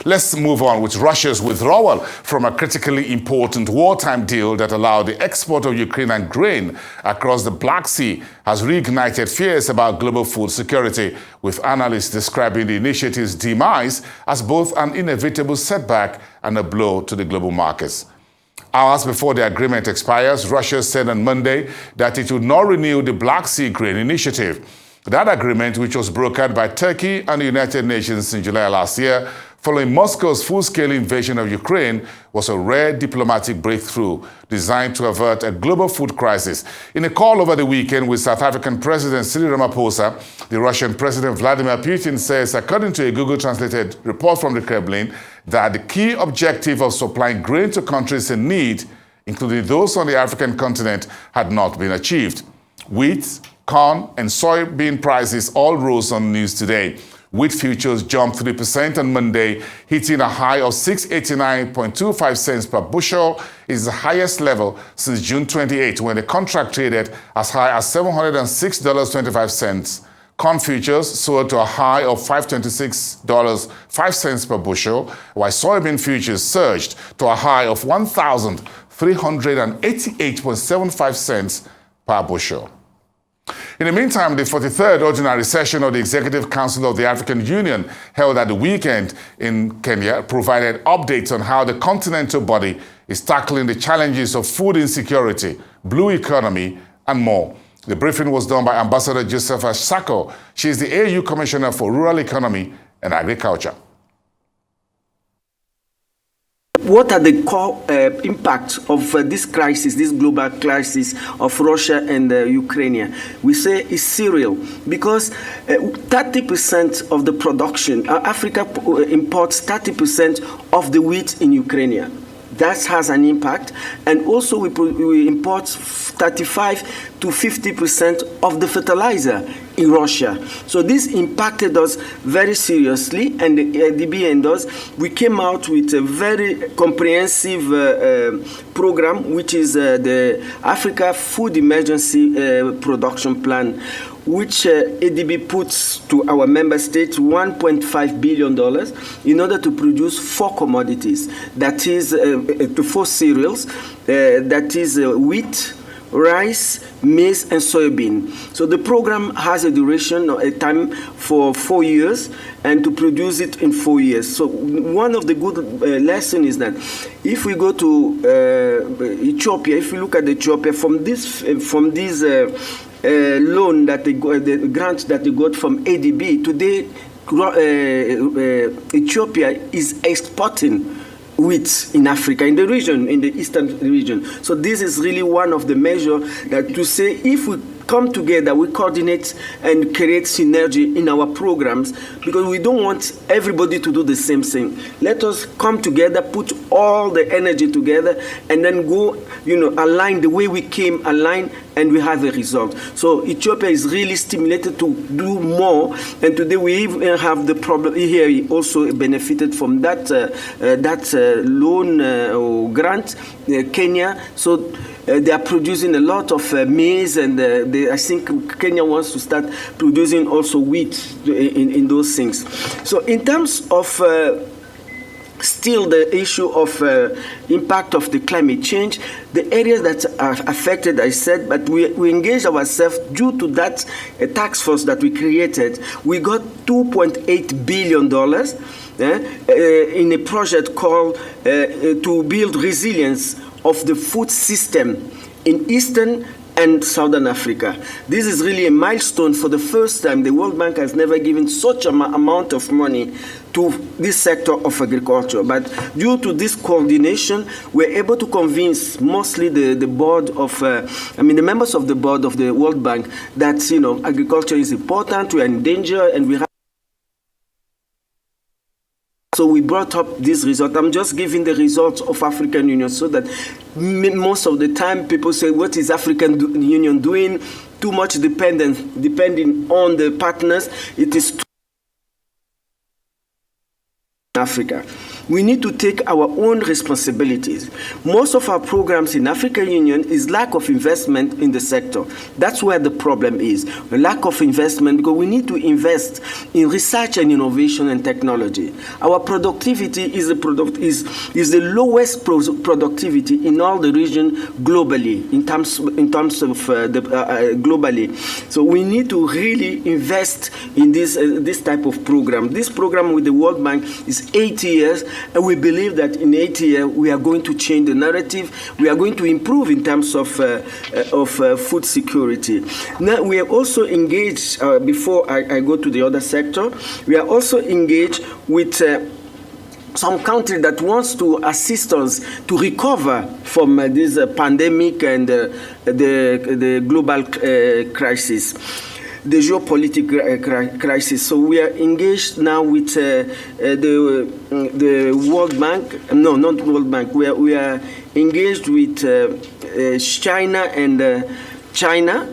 Let's move on with Russia's withdrawal from a critically important wartime deal that allowed the export of Ukrainian grain across the Black Sea has reignited fears about global food security, with analysts describing the initiative's demise as both an inevitable setback and a blow to the global markets. Hours before the agreement expires, Russia said on Monday that it would not renew the Black Sea Grain Initiative. That agreement, which was brokered by Turkey and the United Nations in July last year, following Moscow's full-scale invasion of Ukraine, was a rare diplomatic breakthrough designed to avert a global food crisis. In a call over the weekend with South African President Cyril Ramaphosa, the Russian President Vladimir Putin says, according to a Google-translated report from the Kremlin, that the key objective of supplying grain to countries in need, including those on the African continent, had not been achieved. Wheat, corn, and soybean prices all rose on the news today. Wheat futures jumped 3% on Monday, hitting a high of 689.25 cents per bushel. It's the highest level since June 28, when the contract traded as high as $706.25. Corn futures soared to a high of $526.05 per bushel, while soybean futures surged to a high of $1,388.75 cents per bushel. In the meantime, the 43rd Ordinary Session of the Executive Council of the African Union, held at the weekend in Kenya, provided updates on how the continental body is tackling the challenges of food insecurity, blue economy, and more. The briefing was done by Ambassador Josepha Sako. She is the AU Commissioner for Rural Economy and Agriculture. What are the core impacts of this crisis, this global crisis of Russia and Ukraine? We say it's serial because 30% of the production, Africa imports 30% of the wheat in Ukraine. That has an impact, and also we import 35 to 50% of the fertilizer in Russia. So this impacted us very seriously, and the ADB and us, we came out with a very comprehensive program, which is the Africa Food Emergency Production Plan, which ADB puts to our member states $1.5 billion in order to produce 4 commodities, that is, 4 cereals, that is wheat, rice, maize, and soybean. So the program has a duration, a time for 4 years, and to produce it in 4 years. So one of the good lessons is that if we go to Ethiopia, if we look at Ethiopia, from this loan that they got, the grant that they got from ADB, today Ethiopia is exporting wheat in Africa, in the region, in the eastern region. So this is really one of the measures that to say if we come together, we coordinate and create synergy in our programs, because we don't want everybody to do the same thing. Let us come together, put all the energy together, and then go, align the way we came, align, and we have a result. So Ethiopia is really stimulated to do more, and today we even have the problem here. We also benefited from that loan or grant, Kenya. So they are producing a lot of maize, and I think Kenya wants to start producing also wheat in those things. So in terms of still the issue of impact of the climate change, the areas that are affected, I said, but we engaged ourselves due to that task force that we created. We got $2.8 billion in a project called to build resilience of the food system in Eastern and Southern Africa. This is really a milestone. For the first time, the World Bank has never given such an amount of money to this sector of agriculture. But due to this coordination, we're able to convince mostly the board of, the members of the board of the World Bank that, agriculture is important, we are in danger, and we have. So we brought up this result. I'm just giving the results of African Union so that most of the time people say, what is African Union doing? Too much depending on the partners. It is Africa. we need to take our own responsibilities. Most of our programs in African Union is lack of investment in the sector. That's where the problem is, a lack of investment, because we need to invest in research and innovation and technology. Our productivity is the lowest productivity in all the region globally, in terms of globally. So we need to really invest in this type of program. This program with the World Bank is 8 years, and we believe that in 8 years we are going to change the narrative. We are going to improve in terms of food security. Now we are also engaged. Before I go to the other sector, we are also engaged with some country that wants to assist us to recover from this pandemic and the global crisis, the geopolitical crisis. So we are engaged now with the World Bank. No, not World Bank. We are engaged with China and China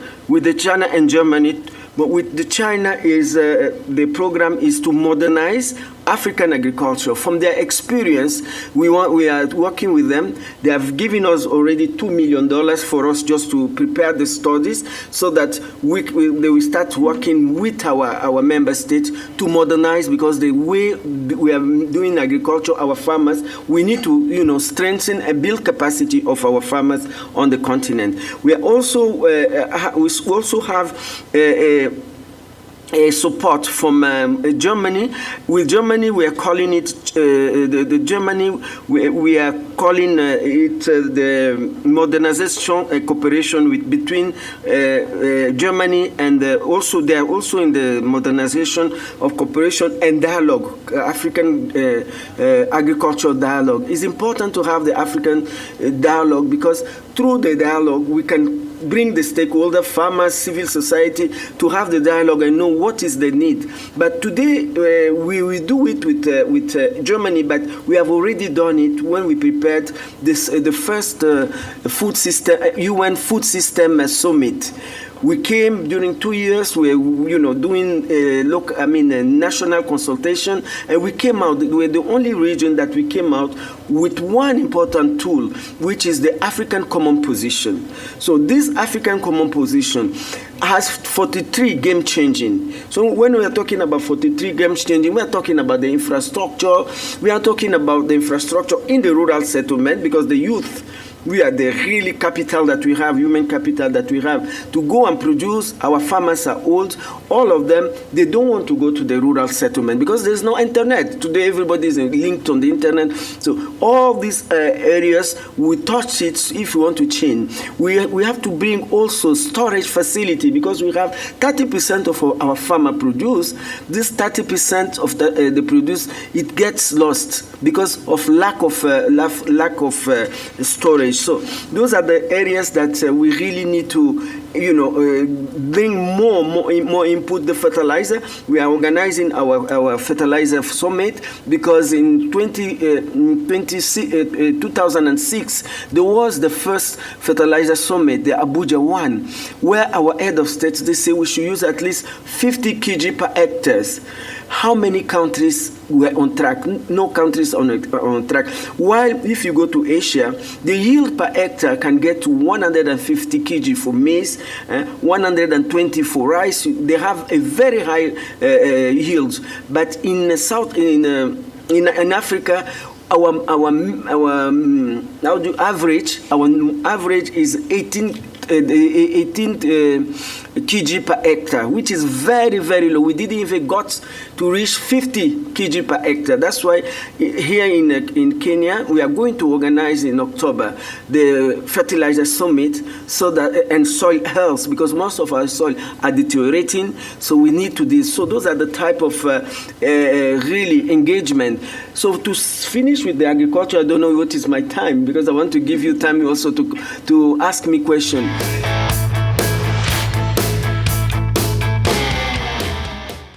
and Germany. But with the China the program is to modernize African agriculture. From their experience, we are working with them. They have given us already $2 million for us just to prepare the studies, so that they will start working with our member states to modernize, because the way we are doing agriculture, our farmers, we need to strengthen and build capacity of our farmers on the continent. We also have a support from Germany. With Germany, we are calling it we are calling it the modernization cooperation between Germany and also they are also in the modernization of cooperation and dialogue, African agricultural dialogue. It's important to have the African dialogue, because through the dialogue we can bring the stakeholder, farmers, civil society, to have the dialogue and know what is the need. But today we will do it with Germany, but we have already done it when we prepared the first UN Food System Summit. We came during 2 years. We were, doing a national consultation, and we came out. We were the only region that we came out with one important tool, which is the African Common Position. So this African Common Position has 43 game changing. So when we are talking about 43 game changing, we are talking about the infrastructure. We are talking about the infrastructure in the rural settlement, because the youth, we are the really capital that we have, human capital that we have, to go and produce. Our farmers are old. All of them, they don't want to go to the rural settlement because there's no internet. Today, everybody is linked on the internet. So all these areas, we touch it if we want to change. We have to bring also storage facility, because we have 30% of our farmer produce. This 30% of the produce, it gets lost because of lack of storage. So those are the areas that we really need to, bring more input. The fertilizer, we are organizing our fertilizer summit, because in 2006 there was the first fertilizer summit, the Abuja one, where our head of state, they say we should use at least 50 kg per hectares. How many countries were on track? No countries on track. While if you go to Asia, the yield per hectare can get to 150 kg for maize, 120 for rice. They have a very high yields. But in Africa, our average is 18 kg per hectare, which is very, very low. We didn't even got to reach 50 kg per hectare. That's why here in Kenya, we are going to organize in October the fertilizer summit, so that and soil health, because most of our soil are deteriorating. So we need to do. So those are the type of really engagement. So to finish with the agriculture, I don't know what is my time, because I want to give you time also to ask me questions.